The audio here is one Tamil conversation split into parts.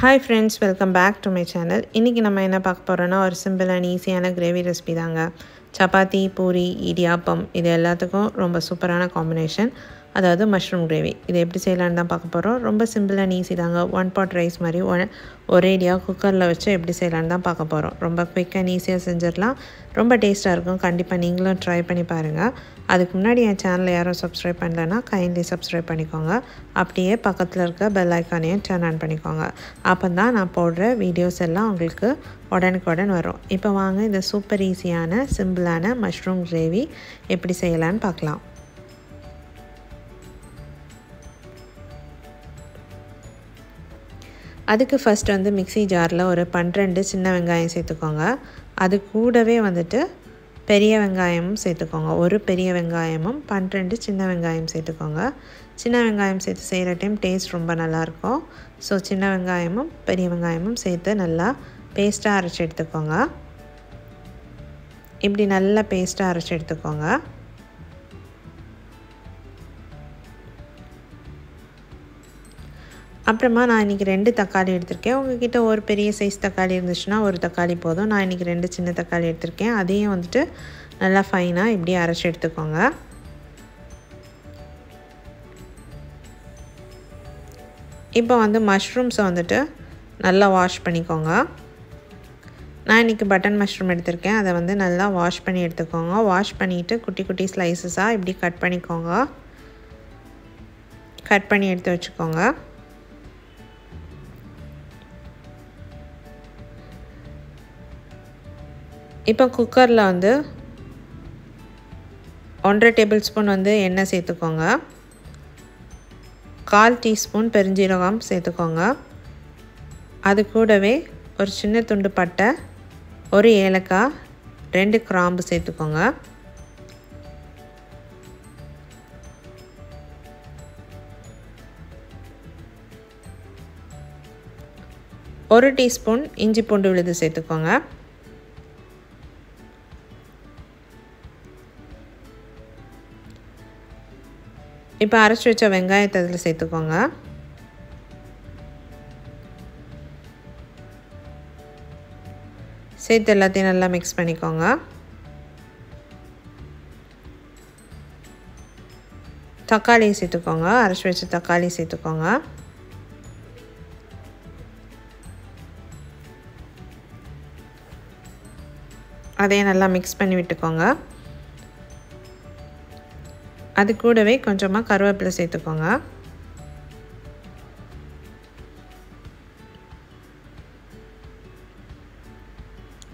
Hi friends, welcome back to my channel. இன்னைக்கு நம்ம என்ன பார்க்க போறோம்னா ஒரு சிம்பிள் அண்ட் ஈஸியான கிரேவி ரெசிபி தாங்க. சப்பாத்தி, பூரி, இடியாப்பம் இது எல்லாத்துக்கும் ரொம்ப சூப்பரான காம்பினேஷன். அதாவது மஷ்ரூம் கிரேவி. இது எப்படி செய்யலாம்னு தான் பார்க்க போறோம். ரொம்ப சிம்பிள் அண்ட் ஈஸி தாங்க. ஒன் பாட் ரைஸ் மாதிரி ஒரேடியாக குக்கரில் வச்சு எப்படி செய்யலாம்னு தான் பார்க்க போகிறோம். ரொம்ப குயிக் அண்ட் ஈஸியாக செஞ்சிடலாம். ரொம்ப டேஸ்ட்டாக இருக்கும். கண்டிப்பாக நீங்களும் ட்ரை பண்ணி பாருங்கள். அதுக்கு முன்னாடி என் சேனலை யாரும் சப்ஸ்கிரைப் பண்ணலைன்னா கைண்ட்லி சப்ஸ்கிரைப் பண்ணிக்கோங்க. அப்படியே பக்கத்தில் இருக்க பெல் ஐக்கானையும் டர்ன் ஆன் பண்ணிக்கோங்க. அப்போ தான் நான் போடுற வீடியோஸ் எல்லாம் உங்களுக்கு உடனுக்குடன் வரும். இப்போ வாங்க இந்த சூப்பர் ஈஸியான சிம்பிளான மஷ்ரூம் கிரேவி எப்படி செய்யலான்னு பார்க்கலாம். அதுக்கு ஃபஸ்ட் வந்து மிக்ஸி ஜாரில் ஒரு 12 சின்ன வெங்காயம் சேர்த்துக்கோங்க. அது கூடவே வந்துட்டு பெரிய வெங்காயமும் சேர்த்துக்கோங்க. ஒரு பெரிய வெங்காயமும் 12 சின்ன வெங்காயம் சேர்த்துக்கோங்க. சின்ன வெங்காயம் சேர்த்து செய்கிற டைம் டேஸ்ட் ரொம்ப நல்லாயிருக்கும். ஸோ சின்ன வெங்காயமும் பெரிய வெங்காயமும் சேர்த்து நல்லா பேஸ்ட்டாக அரைச்சி எடுத்துக்கோங்க. இப்படி நல்லா பேஸ்ட்டாக அரைச்சி எடுத்துக்கோங்க. அப்புறமா நான் இன்றைக்கி 2 தக்காளி எடுத்திருக்கேன். உங்கள்கிட்ட ஒரு பெரிய சைஸ் தக்காளி இருந்துச்சுன்னா ஒரு தக்காளி போதும். நான் இன்றைக்கி 2 சின்ன தக்காளி எடுத்திருக்கேன். அதையும் வந்துட்டு நல்லா ஃபைனாக இப்படி அரைச்சி எடுத்துக்கோங்க. இப்போ வந்து மஷ்ரூம்ஸை வந்துட்டு நல்லா வாஷ் பண்ணிக்கோங்க. நான் இன்றைக்கி பட்டன் மஷ்ரூம் எடுத்திருக்கேன். அதை வந்து நல்லா வாஷ் பண்ணி எடுத்துக்கோங்க. வாஷ் பண்ணிவிட்டு குட்டி குட்டி ஸ்லைசஸாக இப்படி கட் பண்ணிக்கோங்க. கட் பண்ணி எடுத்து வச்சுக்கோங்க. இப்போ குக்கரில் வந்து 1.5 டேபிள் ஸ்பூன் வந்து எண்ணெய் சேர்த்துக்கோங்க. 1/4 டீஸ்பூன் பெருஞ்சீரகம் சேர்த்துக்கோங்க. அது கூடவே ஒரு சின்ன துண்டு பட்டை, ஒரு ஏலக்காய், 2 கிராம்பு சேர்த்துக்கோங்க. ஒரு டீஸ்பூன் இஞ்சி பூண்டு விழுது சேர்த்துக்கோங்க. இப்போ அரைச்சி வச்ச வெங்காயத்தை அதில் சேர்த்துக்கோங்க. சேர்த்து எல்லாத்தையும் நல்லா மிக்ஸ் பண்ணிக்கோங்க. தக்காளி சேர்த்துக்கோங்க. அரைச்சி வச்ச தக்காளி சேர்த்துக்கோங்க. அதையும் நல்லா மிக்ஸ் பண்ணி விட்டுக்கோங்க. அது கூடவே கொஞ்சமாக கருவேப்பிலை சேர்த்துக்கோங்க.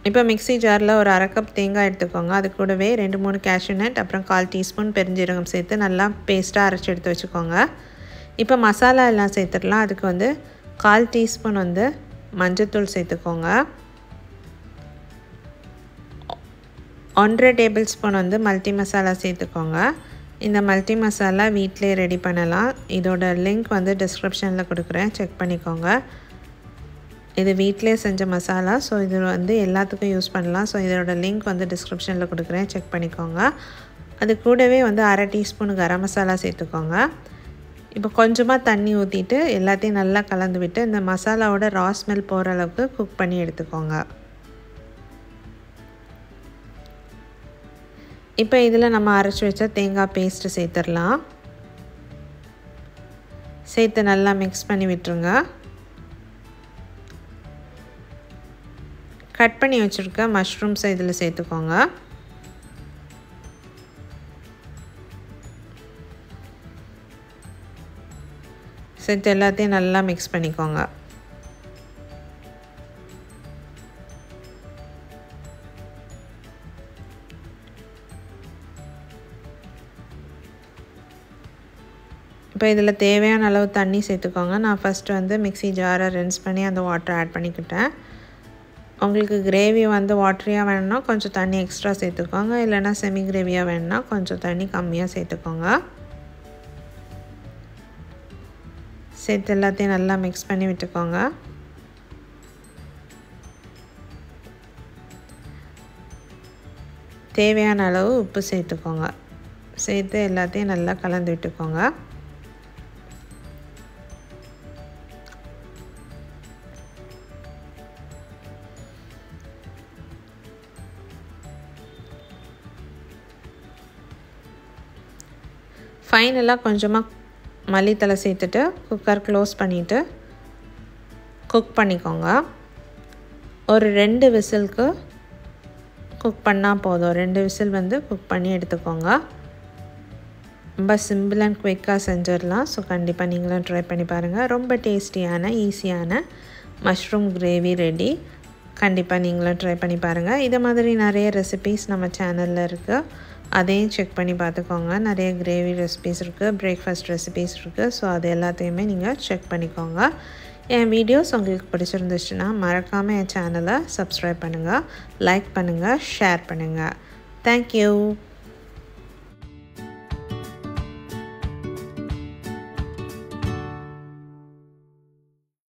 இப்போ மிக்ஸி ஜாரில் ஒரு 1/2 கப் தேங்காய் எடுத்துக்கோங்க. அது கூடவே 2-3 கேஷ்யூ நட், அப்புறம் 1/4 டீஸ்பூன் பெருஞ்சீரகம் சேர்த்து நல்லா பேஸ்ட்டாக அரைச்சி எடுத்து வச்சுக்கோங்க. இப்போ மசாலா எல்லாம் சேர்த்துடலாம். அதுக்கு வந்து 1/4 டீஸ்பூன் வந்து மஞ்சள்தூள் சேர்த்துக்கோங்க. 1.5 டேபிள் ஸ்பூன் வந்து மல்டி மசாலா சேர்த்துக்கோங்க. இந்த மல்டி மசாலா வீட்டிலே ரெடி பண்ணலாம். இதோட லிங்க் வந்து டிஸ்கிரிப்ஷனில் கொடுக்குறேன், செக் பண்ணிக்கோங்க. இது வீட்டிலே செஞ்ச மசாலா. ஸோ இது வந்து எல்லாத்துக்கும் யூஸ் பண்ணலாம். ஸோ இதோட லிங்க் வந்து டிஸ்கிரிப்ஷனில் கொடுக்குறேன், செக் பண்ணிக்கோங்க. அது கூடவே வந்து 1/2 டீஸ்பூன் கரம் மசாலா சேர்த்துக்கோங்க. இப்போ கொஞ்சமாக தண்ணி ஊற்றிட்டு எல்லாத்தையும் நல்லா கலந்து விட்டு இந்த மசாலாவோட ரா ஸ்மெல் போகிற அளவுக்கு குக் பண்ணி எடுத்துக்கோங்க. இப்போ இதில் நம்ம அரைச்சி வச்ச தேங்காய் பேஸ்ட்டு சேர்த்துடலாம். சேர்த்து நல்லா மிக்ஸ் பண்ணி விட்டுருங்க. கட் பண்ணி வச்சுருக்க மஷ்ரூம்ஸை இதில் சேர்த்துக்கோங்க. சேர்த்து எல்லாத்தையும் நல்லா மிக்ஸ் பண்ணிக்கோங்க. இப்போ இதில் தேவையான அளவு தண்ணி சேர்த்துக்கோங்க. நான் ஃபஸ்ட்டு வந்து மிக்ஸி ஜாரை ரின்ஸ் பண்ணி அந்த வாட்டரை ஆட் பண்ணிக்கிட்டேன். உங்களுக்கு கிரேவி வந்து வாட்டரியாக வேணும்னா கொஞ்சம் தண்ணி எக்ஸ்ட்ரா சேர்த்துக்கோங்க. இல்லைனா செமி கிரேவியாக வேணும்னா கொஞ்சம் தண்ணி கம்மியாக சேர்த்துக்கோங்க. சேர்த்து எல்லாத்தையும் நல்லா மிக்ஸ் பண்ணி விட்டுக்கோங்க. தேவையான அளவு உப்பு சேர்த்துக்கோங்க. சேர்த்து எல்லாத்தையும் நல்லா கலந்து விட்டுக்கோங்க. ஃபைனலாக கொஞ்சமாக மல்லித்தலை சேர்த்துட்டு குக்கர் க்ளோஸ் பண்ணிவிட்டு குக் பண்ணிக்கோங்க. ஒரு 2 விசிலுக்கு குக் பண்ணால் போதும். 2 விசில் வந்து குக் பண்ணி எடுத்துக்கோங்க. ரொம்ப சிம்பிள் அண்ட் குயிக்காக செஞ்சிடலாம். ஸோ கண்டிப்பாக நீங்களும் ட்ரை பண்ணி பாருங்கள். ரொம்ப டேஸ்டியான ஈஸியான மஷ்ரூம் கிரேவி ரெடி. கண்டிப்பாக நீங்களும் ட்ரை பண்ணி பாருங்கள். இதை மாதிரி நிறைய ரெசிபீஸ் நம்ம சேனலில் இருக்குது. அதையும் செக் பண்ணி பார்த்துக்கோங்க. நிறைய கிரேவி ரெசிபீஸ் இருக்குது, பிரேக்ஃபாஸ்ட் ரெசிபீஸ் இருக்குது. ஸோ அது எல்லாத்தையுமே நீங்கள் செக் பண்ணிக்கோங்க. என் வீடியோஸ் உங்களுக்கு பிடிச்சிருந்துச்சுன்னா மறக்காமல் என் சேனலை சப்ஸ்கிரைப் பண்ணுங்கள், லைக் பண்ணுங்கள், ஷேர் பண்ணுங்கள். தேங்க்யூ.